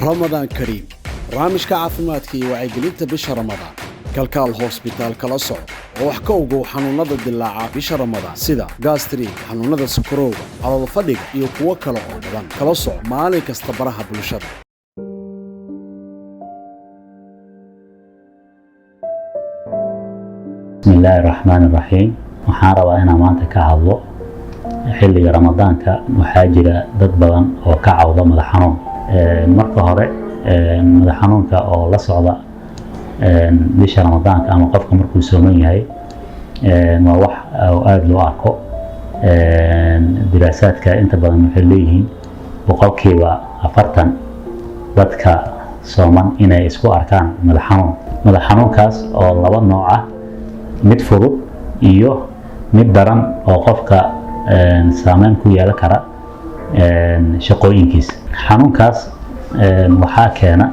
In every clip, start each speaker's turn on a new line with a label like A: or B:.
A: رمضان كريم برامج كعافيماتك وعيقلينتا بشهر رمضان كالكال هوسبيتال كلا صعب وحكوغو حنونada dilaaca bisha Ramadan sida gastri xanuunada sakarowga calool fadhiga iyo kuwa kale oo badan kala soc maalin kasta baraha bulshada
B: Bismillahir Rahmanir Rahim waxaan rabaa inaan maanta ka hadlo xilliga Ramadaanka waxaa jira dad badan oo ka cawda madax xanuun marka hore madax xanuunka oo la socda bisha Ramadaanka ama qofka markuu sooman yahay waa wax aad loo arko diraasaadka inta badan waxay leeyihiin boqolkiiba 40 dadka sooman inay isku arkaan madax xanuunkaas oo laba nooc ah mid fudud iyo mid daran oo qofka saameyn ku yeelan kara shaqooyinkiisa xanuunkaas waxaa keena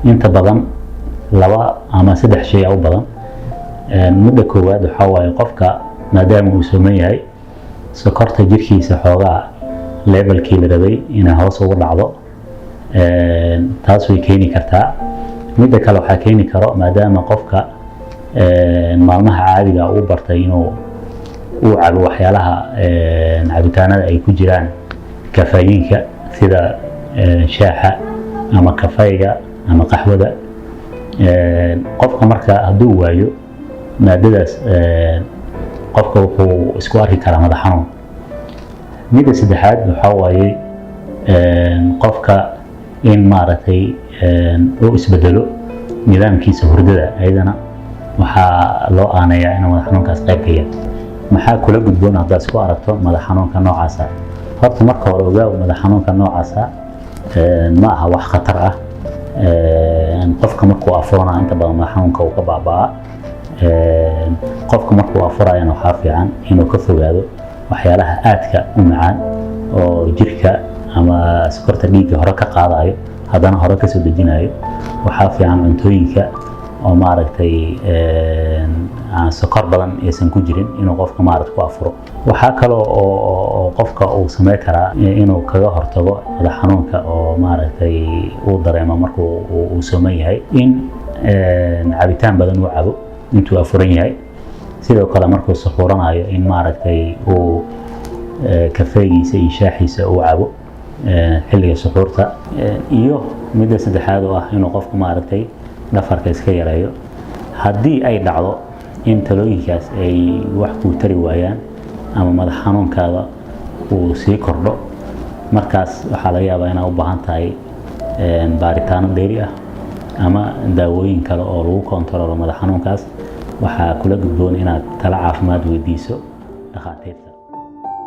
B: inta badan laba ama saddex shay oo badan muddo koowaad waxa waaye qofka maadaama uu sooman yahay sokorta jirkiisa xoogaa levelkii la rabay inay hoos ugu dhacdo taas way keeni kartaa midda kale waxaa keeni karo maadaama qofka maalmaha caadiga uu bartay inuu cabo waxyaalaha cabitaanada ay ku jiraan kafeeyinka sida shaaha ama kafeeyga ama qaxwada qofka marka hadduu waayo maadadaas qofka wuxuu isku arki karaa madax xanuun midda saddexaad waxa waaye qofka in maaragtay uu isbedelo nidaamkiisa hurdada ayadana waxaa loo aaneeyaa inuu madax xanuunkaas qayb ka yahay maxaa kula gudboon haddaad isku aragto madax xanuunka noocaas ah horta marka hore ogaaw madax xanuunka noocaas ah ma aha wax khatar ah qofka markuu afurana inta badan madax xanuunka uu ka baabaa qofka markuu afurayana waxaa fiican inuu ka fogaado waxyaalaha aadka u macaan oo jirka ama sokorta dhiigga hore ka qaadayo haddana hore ka soo dejinayo waxaa fiican cuntooyinka oo maaragtay aan sokor badan aysan ku jirin inuu qofka maaragtay ku afuro waxaa kale oo qofka uu sameyn karaa inuu kaga hortago madax xanuunka oo maaragtay uu dareemo markuu uu sooman yahay in cabitaan badan uu cabo intuu afuran yahay sidoo kale markuu suxuuranayo in maaragtay uu kafeegiisa iyo shaaxiisa uu cabo xilliga suxuurta iyo midda saddexaad oo ah inuu qofku maaragtay dhafarka iska yareeyo haddii ay dhacdo in talooyinkaas ay wax ku tari waayaan ama madax xanuunkaada uu sii kordho markaas waxaa laga yaabaa inaad u baahan tahay baaritaano dheeri ah ama daawooyin kale oo lagu kontaroolo madax xanuunkaas waxaa kula gudboon inaad talo caafimaad weydiiso dhakhaatiirta